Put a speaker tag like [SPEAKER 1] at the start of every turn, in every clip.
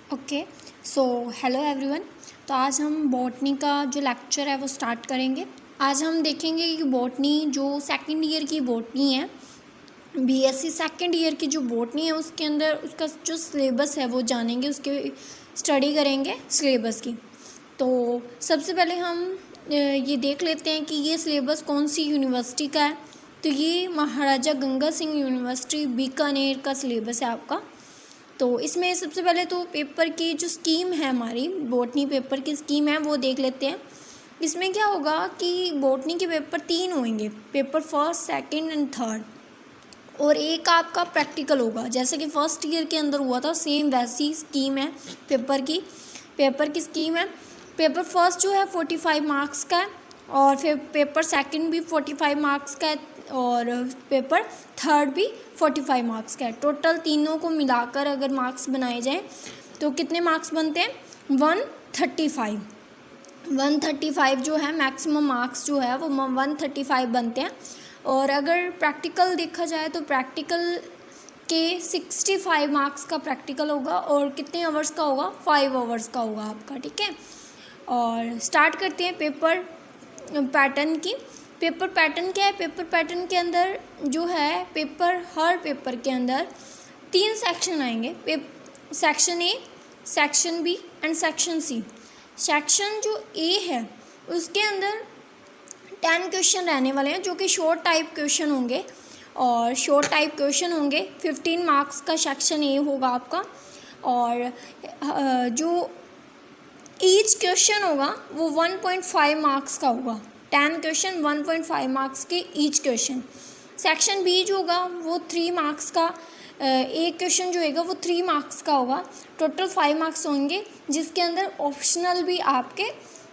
[SPEAKER 1] Okay so hello everyone. तो आज हम बॉटनी का जो लेक्चर है वो स्टार्ट करेंगे। आज हम देखेंगे कि बॉटनी जो सेकंड ईयर की बॉटनी है, बीएससी सेकंड ईयर की जो बॉटनी है उसके अंदर उसका जो सिलेबस है वो जानेंगे, उसके स्टडी करेंगे सिलेबस की। तो सबसे पहले हम ये देख लेते हैं कि ये सिलेबस कौन सी यूनिवर्सिटी का है। तो ये महाराजा गंगा सिंह यूनिवर्सिटी बीकानेर का सिलेबस है आपका। तो इसमें सबसे पहले तो पेपर की जो स्कीम है, हमारी बॉटनी पेपर की स्कीम है वो देख लेते हैं। इसमें क्या होगा कि बॉटनी के पेपर 3 होंगे, paper first, second and third, और एक आपका प्रैक्टिकल होगा। जैसे कि फर्स्ट ईयर के अंदर हुआ था, सेम वैसी स्कीम है पेपर की स्कीम है। पेपर फर्स्ट जो है 45 मार्क्स का है, और फिर पेपर सेकंड भी 45 मार्क्स का है, और पेपर थर्ड भी 45 मार्क्स का है। टोटल तीनों को मिलाकर अगर मार्क्स बनाए जाएं तो कितने मार्क्स बनते हैं? 135 जो है मैक्सिमम मार्क्स जो है वो 135 बनते हैं। और अगर प्रैक्टिकल देखा जाए तो प्रैक्टिकल के 65 मार्क्स का प्रैक्टिकल होगा, और कितने आवर्स का होगा? 5 आवर्स का होगा आपका, ठीक है। और स्टार्ट करते हैं पेपर पैटर्न की। पेपर पैटर्न क्या है? पेपर पैटर्न के अंदर जो है हर पेपर के अंदर 3 सेक्शन आएंगे, section A, section B and section C. Section जो ए है उसके अंदर 10 क्वेश्चन रहने वाले हैं, जो कि शॉर्ट टाइप क्वेश्चन होंगे, और शॉर्ट टाइप क्वेश्चन होंगे। 15 मार्क्स का सेक्शन ए होगा आपका, और जो ईच क्वेश्चन होगा वो 1.5 मार्क्स का होगा। 10 क्वेश्चन 1.5 मार्क्स के ईच क्वेश्चन। सेक्शन बी जो होगा वो 3 मार्क्स का, एक क्वेश्चन जो होगा वो 3 मार्क्स का होगा। टोटल 5 मार्क्स होंगे, जिसके अंदर ऑप्शनल भी आपके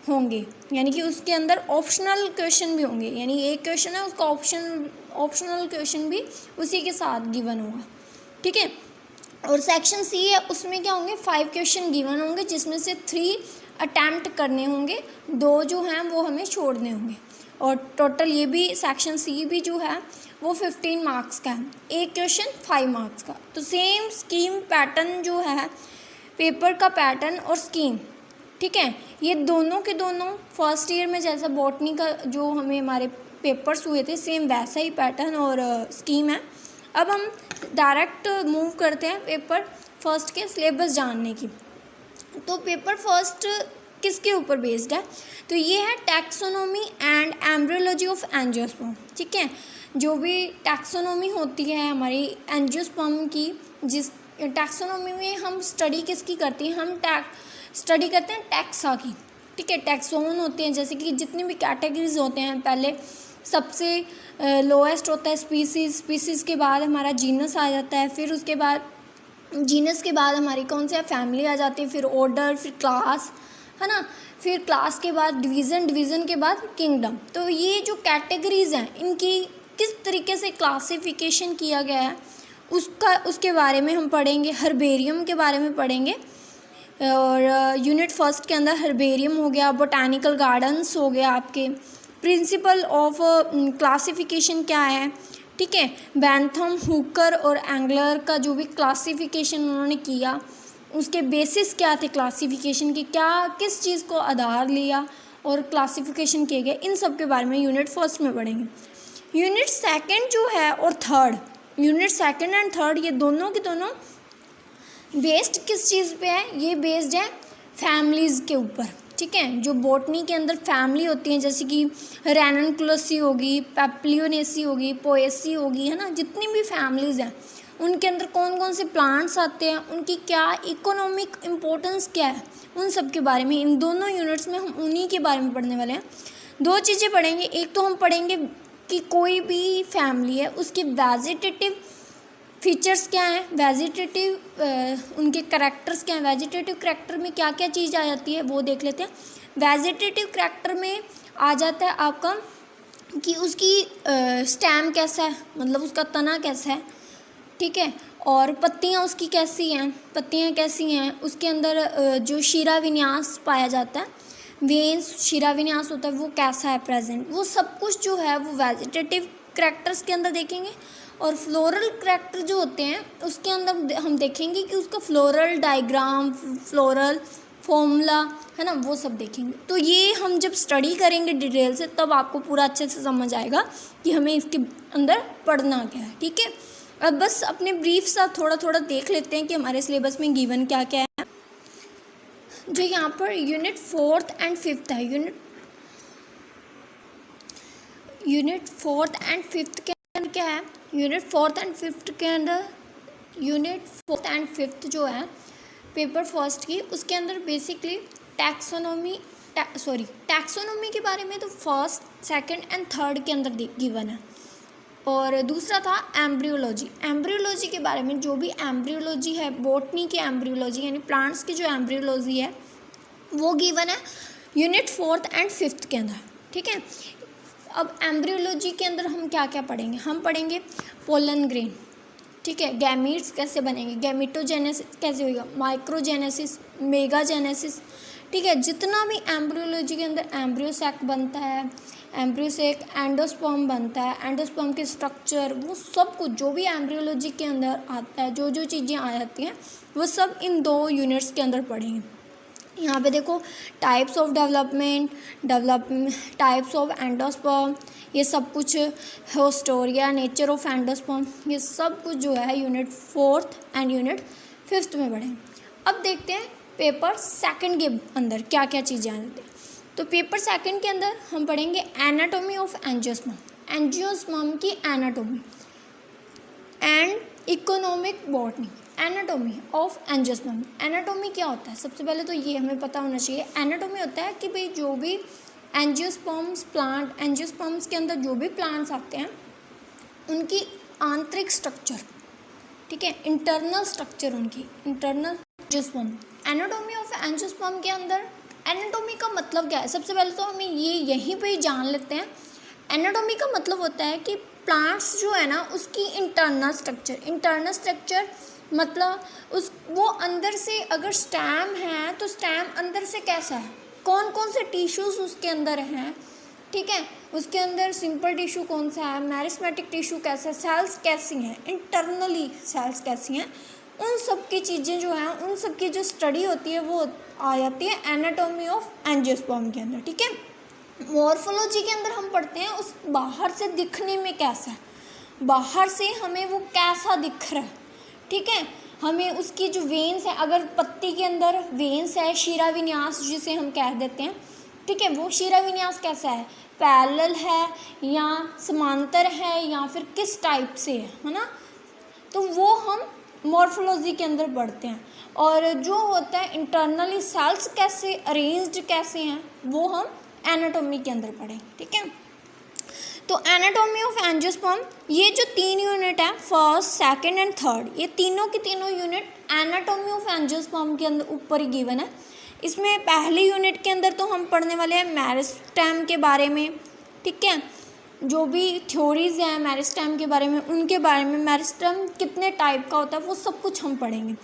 [SPEAKER 1] होंगे, यानी कि उसके अंदर ऑप्शनल क्वेश्चन भी होंगे। यानी एक क्वेश्चन है उसका ऑप्शनल क्वेश्चन भी उसी के साथ गिवन होगा, ठीक है। और सेक्शन सी है, उसमें क्या होंगे? 5 क्वेश्चन गिवन होंगे, जिसमें से 3 अटैम्प्ट करने होंगे, 2 जो हैं वो हमें छोड़ने होंगे। और टोटल ये भी सेक्शन सी भी जो है वो 15 मार्क्स का है, एक क्वेश्चन 5 मार्क्स का। तो सेम स्कीम पैटर्न जो है, पेपर का पैटर्न और स्कीम, ठीक है, ये दोनों के दोनों फर्स्ट ईयर में जैसा बॉटनी का जो हमारे पेपर्स हुए थे, सेम वैसा ही पैटर्न और स्कीम है। अब हम डायरेक्ट मूव करते हैं पेपर फर्स्ट के सिलेबस जानने की। तो पेपर फर्स्ट किसके ऊपर बेस्ड है? तो ये है taxonomy and embryology of angiosperm, ठीक है। जो भी टैक्सोनॉमी होती है हमारी एंजियोस्पर्म की, जिस टैक्सोनॉमी में हम स्टडी किसकी करते हैं? हम स्टडी करते हैं टैक्सा की, ठीक है। टैक्सोन होते हैं, जैसे कि जितने भी कैटेगरीज होते हैं, पहले सबसे लोएस्ट होता है स्पीसीज़ के बाद हमारा जीनस आ जाता है, फिर उसके बाद जीनस के बाद हमारी कौन सी फैमिली आ जाती है, फिर ऑर्डर, फिर क्लास, है ना, फिर क्लास के बाद डिवीज़न के बाद किंगडम। तो ये जो कैटेगरीज़ हैं इनकी किस तरीके से क्लासिफिकेशन किया गया है उसके बारे में हम पढ़ेंगे। हर्बेरियम के बारे में पढ़ेंगे, और यूनिट फर्स्ट के अंदर हर्बेरियम हो गया, बोटानिकल गार्डन्स हो गया, आपके प्रिंसिपल ऑफ क्लासिफिकेशन क्या है, ठीक है। बैंथम, हुकर और एंगलर का जो भी क्लासिफिकेशन उन्होंने किया, उसके बेसिस क्या थे क्लासिफिकेशन के, क्या किस चीज़ को आधार लिया और क्लासिफिकेशन किए गए, इन सब के बारे में यूनिट फर्स्ट में पढ़ेंगे। यूनिट सेकंड जो है और third, unit second and third, ये दोनों के दोनों बेस्ड किस चीज़ पे है? ये बेस्ड है फैमिलीज़ के ऊपर, ठीक है। जो बॉटनी के अंदर फैमिली होती हैं, जैसे कि रैननकुलसी होगी, पेप्लियोनेसी होगी, पोएसी होगी, है ना, जितनी भी फैमिलीज़ हैं उनके अंदर कौन कौन से प्लांट्स आते हैं, उनकी क्या इकोनॉमिक इम्पोर्टेंस क्या है, उन सब के बारे में इन दोनों यूनिट्स में हम उन्हीं के बारे में पढ़ने वाले हैं। 2 चीज़ें पढ़ेंगे, एक तो हम पढ़ेंगे कि कोई भी फैमिली है उसकी वेजिटेटिव फीचर्स क्या हैं, वेजिटेटिव उनके करैक्टर्स क्या हैं, वेजिटेटिव करैक्टर में क्या क्या चीज़ आ जाती है वो देख लेते हैं। वेजिटेटिव करैक्टर में आ जाता है आपका कि उसकी स्टेम कैसा है, मतलब उसका तना कैसा है, ठीक है, और पत्तियाँ उसकी कैसी हैं, उसके अंदर जो शीरा विन्यास पाया जाता है, वेन्स शीरा विन्यास होता है, वो कैसा है प्रेजेंट, वो सब कुछ जो है वो वेजिटेटिव करैक्टर्स के अंदर देखेंगे। और फ्लोरल करैक्टर जो होते हैं उसके अंदर हम देखेंगे कि उसका फ्लोरल डायग्राम, फ्लोरल फॉर्मूला है ना, वो सब देखेंगे। तो ये हम जब स्टडी करेंगे डिटेल से तब आपको पूरा अच्छे से समझ आएगा कि हमें इसके अंदर पढ़ना क्या है। ठीक है, अब बस अपने ब्रीफ सा थोड़ा थोड़ा देख लेते हैं कि हमारे सिलेबस में गिवन क्या क्या है। जो यहाँ per unit 4th and 5th है, यूनिट 4th एंड 5th के अंदर क्या है, यूनिट 4th एंड 5th के अंदर, यूनिट 4th एंड 5th जो है पेपर फर्स्ट की, उसके अंदर बेसिकली टैक्सोनॉमी के बारे में तो फर्स्ट, सेकंड एंड थर्ड के अंदर गिवन है। और दूसरा था एम्ब्रियोलॉजी के बारे में, जो भी एम्ब्रियोलॉजी है, बॉटनी की एम्ब्रियोलॉजी यानी प्लांट्स की जो एम्ब्रियोलॉजी है वो गिवन है यूनिट 4th एंड 5th के अंदर। ठीक है, अब एम्ब्रियोलॉजी के अंदर हम क्या क्या पढ़ेंगे, हम पढ़ेंगे पोलन ग्रेन, ठीक है, गैमीट्स कैसे बनेंगे, गैमिटोजेनेसिस कैसे होगा, माइक्रोजेनेसिस, मेगाजेनेसिस, ठीक है, जितना भी एम्ब्रियोलॉजी के अंदर एम्ब्रियोसैक बनता है, एम्ब्रियोसैक, एंडोस्पर्म बनता है, एंडोस्पर्म के स्ट्रक्चर, वो सब कुछ जो भी एम्ब्रियोलॉजी के अंदर आता है, जो जो चीज़ें आ जाती हैं वो सब इन 2 यूनिट्स के अंदर पढ़ेंगे। यहाँ पे देखो types of development, types of endosperm, ये सब कुछ, हिस्टोरिया, नेचर ऑफ एंडोस्पर्म, ये सब कुछ जो है unit 4th and unit 5th में पढ़ें। अब देखते हैं पेपर सेकंड के अंदर क्या क्या चीज़ें आ जाती हैं। तो पेपर सेकंड के अंदर हम पढ़ेंगे एनाटॉमी ऑफ एंजियोस्पर्म, एंजियोस्पर्म की anatomy and economic botany, anatomy of angiosperm. Anatomy क्या होता है, सबसे पहले तो ये हमें पता होना चाहिए। एनाटॉमी होता है कि भाई जो भी एंजियोस्पर्म्स प्लांट, एंजियोस्पर्म्स के अंदर जो भी प्लांट्स आते हैं उनकी आंतरिक स्ट्रक्चर, ठीक है, इंटरनल स्ट्रक्चर उनकी, internal angiosperm. Anatomy of angiosperm के अंदर एनाटॉमी का मतलब क्या है, सबसे पहले तो हमें ये यहीं पे ही जान लेते हैं। एनाटॉमी का मतलब होता है कि प्लांट्स जो है ना उसकी इंटरनल स्ट्रक्चर मतलब वो अंदर से, अगर स्टेम है तो स्टेम अंदर से कैसा है, कौन कौन से टिश्यूज़ उसके अंदर हैं, ठीक है, उसके अंदर सिंपल टिश्यू कौन सा है, मेरिस्मेटिक टिश्यू कैसा है, सेल्स कैसी हैं, इंटरनली सेल्स कैसी हैं, उन सब की चीज़ें जो हैं, उन सब की जो स्टडी होती है वो आ जाती है एनाटॉमी ऑफ एंजियोस्पर्म के अंदर। ठीक है, मॉर्फोलॉजी के अंदर हम पढ़ते हैं उस बाहर से दिखने में कैसा है, बाहर से हमें वो कैसा दिख रहा है, ठीक है, हमें उसकी जो वेन्स है, अगर पत्ती के अंदर वेन्स है, शीरा विन्यास जिसे हम कह देते हैं, ठीक है, वो शीरा विन्यास कैसा है, पैरेलल है या समांतर है या फिर किस टाइप से है ना, तो वो हम मॉर्फोलॉजी के अंदर पढ़ते हैं। और जो होता है इंटरनली सेल्स कैसे अरेंज्ड कैसे हैं वो हम एनाटॉमी के अंदर पढ़ें। ठीक है, तो एनाटॉमी ऑफ एंजियोस्पर्म, ये जो 3 यूनिट है, फर्स्ट, सेकंड एंड थर्ड, ये तीनों की तीनों यूनिट एनाटॉमी ऑफ एंजियोस्पर्म के अंदर ऊपर ही गिवन है। इसमें पहले यूनिट के अंदर तो हम पढ़ने वाले हैं मेरिस्टेम के बारे में, ठीक है, जो भी थ्योरीज हैं मेरिस्टेम के बारे में, उनके बारे में, मेरिस्टेम कितने टाइप का होता है वो सब कुछ हम पढ़ेंगे।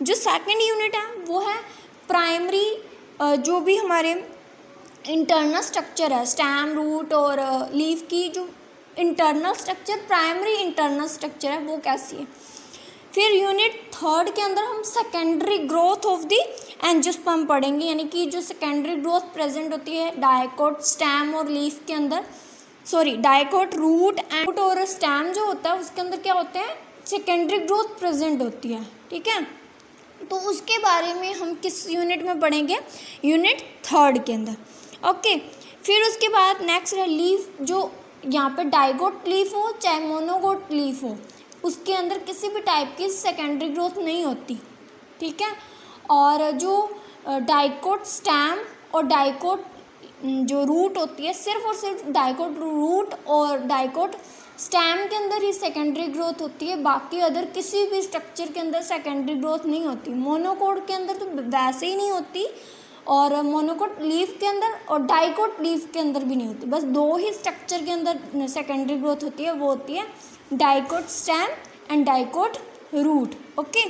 [SPEAKER 1] जो सेकंड यूनिट है वो है प्राइमरी, जो भी हमारे इंटरनल स्ट्रक्चर है, स्टेम, रूट और लीफ की जो internal structure, primary internal structure है वो कैसी है। फिर यूनिट थर्ड के अंदर हम secondary growth of the angiosperm पढ़ेंगे, यानी कि जो सेकेंडरी ग्रोथ प्रेजेंट होती है डायकोट, स्टेम और लीफ के अंदर, डायकोट, रूट एंड और स्टेम जो होता है उसके अंदर क्या होते हैं, सेकेंडरी ग्रोथ प्रेजेंट होती है। ठीक है, तो उसके बारे में हम किस यूनिट में पढ़ेंगे, यूनिट थर्ड के अंदर। ओके, फिर उसके बाद नेक्स्ट है लीफ, जो यहाँ पे डाइगोट लीफ हो चाहे मोनोगोट लीफ हो, उसके अंदर किसी भी टाइप की सेकेंडरी ग्रोथ नहीं होती। ठीक है, और जो डाइकोट स्टेम और डाइकोट जो रूट होती है, सिर्फ और सिर्फ डाइकोट रूट और डाइकोट स्टेम के अंदर ही सेकेंडरी ग्रोथ होती है, बाकी अदर किसी भी स्ट्रक्चर के अंदर सेकेंडरी ग्रोथ नहीं होती। मोनोकोट के अंदर तो वैसे ही नहीं होती, और मोनोकोट लीफ के अंदर और डाइकोट लीफ के अंदर भी नहीं होती। बस 2 ही स्ट्रक्चर के अंदर सेकेंडरी ग्रोथ होती है, वो होती है dicot stem and dicot root. Okay,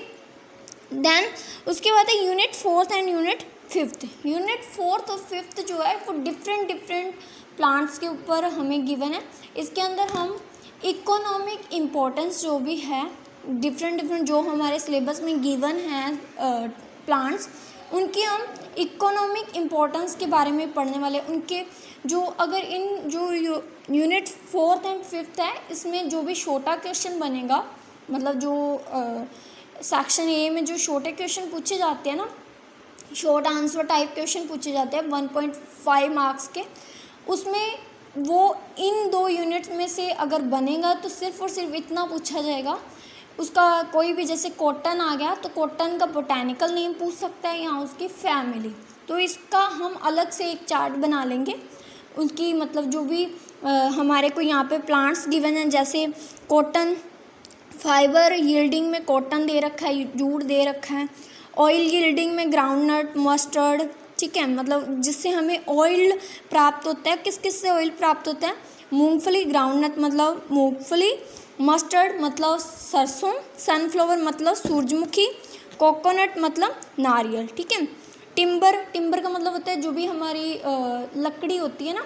[SPEAKER 1] then उसके बाद है unit 4th and unit 5th। Unit 4th और 5th जो है वो डिफरेंट प्लांट्स के ऊपर हमें गिवन है। इसके अंदर हम इकोनॉमिक इम्पोर्टेंस जो भी है, डिफरेंट जो हमारे सिलेबस में गिवन है प्लांट्स, उनकी हम इकोनॉमिक इम्पोर्टेंस के बारे में पढ़ने वाले। उनके जो अगर इन जो यूनिट 4th एंड 5th है, इसमें जो भी छोटा क्वेश्चन बनेगा, मतलब जो सेक्शन ए में जो छोटे क्वेश्चन पूछे जाते हैं ना, शॉर्ट आंसर टाइप क्वेश्चन पूछे जाते हैं 1.5 मार्क्स के, उसमें वो इन 2 यूनिट्स में से अगर बनेगा तो सिर्फ और सिर्फ इतना पूछा जाएगा। उसका कोई भी, जैसे कॉटन आ गया तो कॉटन का बोटैनिकल नेम पूछ सकता है या उसकी फैमिली, तो इसका हम अलग से एक चार्ट बना लेंगे। उसकी मतलब जो भी हमारे को यहाँ पे प्लांट्स गिवन हैं, जैसे कॉटन फाइबर यील्डिंग में कॉटन दे रखा है, जूट दे रखा है, ऑयल यील्डिंग में ग्राउंडनट, मस्टर्ड, ठीक है, मतलब जिससे हमें ऑयल प्राप्त होता है। किस किस से ऑयल प्राप्त होता है? मूंगफली, ग्राउंडनट मतलब मूंगफली, मस्टर्ड मतलब सरसों, सनफ्लावर मतलब सूरजमुखी, कोकोनट मतलब नारियल, ठीक है। टिम्बर का मतलब होता है जो भी हमारी लकड़ी होती है ना,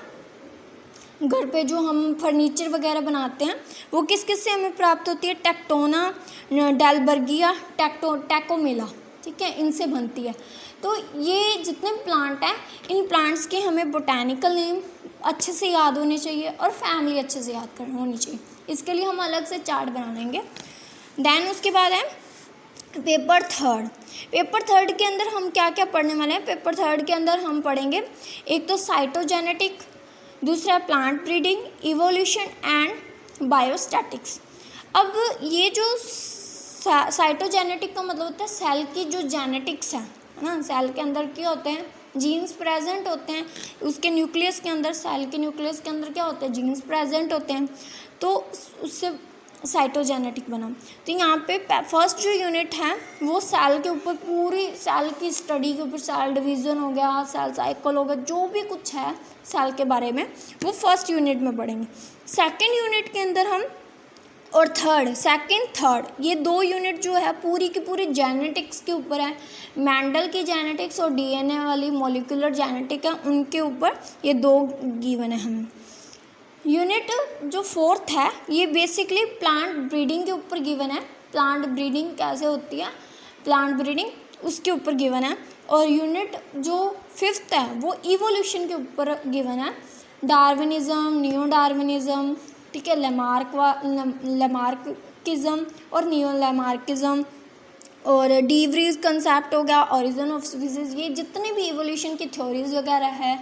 [SPEAKER 1] घर पे जो हम फर्नीचर वगैरह बनाते हैं, वो किस किस से हमें प्राप्त होती है? टेक्टोना, डेलबर्गिया, टेकोमेला, ठीक है, इनसे बनती है। तो ये जितने प्लांट हैं, इन प्लांट्स के हमें बोटैनिकल नेम अच्छे से याद होने चाहिए और फैमिली अच्छे से याद होनी चाहिए। इसके लिए हम अलग से चार्ट बना लेंगे। देन उसके बाद है पेपर थर्ड के अंदर हम क्या क्या पढ़ने वाले हैं? पेपर थर्ड के अंदर हम पढ़ेंगे, एक तो साइटोजेनेटिक, दूसरा plant breeding, evolution and biostatics. अब ये जो साइटोजेनेटिक का मतलब होता है सेल की जो जेनेटिक्स है ना, सेल के अंदर क्या होते हैं? जीन्स प्रेजेंट होते हैं। उसके न्यूक्लियस के अंदर, सेल के न्यूक्लियस के अंदर क्या होते हैं? जीन्स प्रेजेंट होते हैं, तो उससे साइटोजेनेटिक बना। तो यहाँ पे फर्स्ट जो यूनिट है वो सेल के ऊपर, पूरी सेल की स्टडी के ऊपर, सेल डिवीज़न हो गया, सेल साइकिल हो गया, जो भी कुछ है सेल के बारे में, वो फर्स्ट यूनिट में पढ़ेंगे। सेकेंड यूनिट के अंदर हम, और थर्ड, ये 2 यूनिट जो है पूरी की पूरी जेनेटिक्स के ऊपर है। मेंडल की जेनेटिक्स और डीएनए वाली मॉलिक्यूलर जेनेटिक है, उनके ऊपर ये 2 गिवन है हमें। यूनिट जो 4th है, ये बेसिकली प्लांट ब्रीडिंग के ऊपर गिवन है। प्लांट ब्रीडिंग कैसे होती है, प्लांट ब्रीडिंग उसके ऊपर गिवन है। और यूनिट जो 5th है वो इवोल्यूशन के ऊपर गिवन है। डार्विनिज्म, नियो डार्विनिज्म, ठीक है, लेमार्किज्म और नियो लेमार्किज्म, और डीवरीज कंसेप्ट हो गया, ओरिजिन ऑफ स्पीसीज, ये जितने भी इवोल्यूशन की थ्योरीज वगैरह है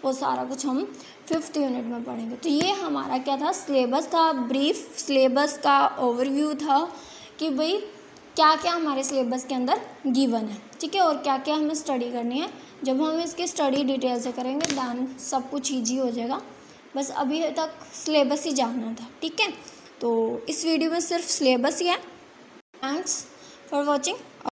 [SPEAKER 1] वो सारा कुछ हम 5th यूनिट में पढ़ेंगे। तो ये हमारा क्या था? सिलेबस था, ब्रीफ सिलेबस का ओवरव्यू था कि भाई क्या क्या हमारे सिलेबस के अंदर गिवन है, ठीक है, और क्या क्या हमें स्टडी करनी है। जब हम इसकी स्टडी डिटेल से करेंगे दैन सब कुछ ईजी हो जाएगा। बस अभी तक सिलेबस ही जानना था, ठीक है। तो इस वीडियो में सिर्फ सिलेबस ही है। Thanks for watching.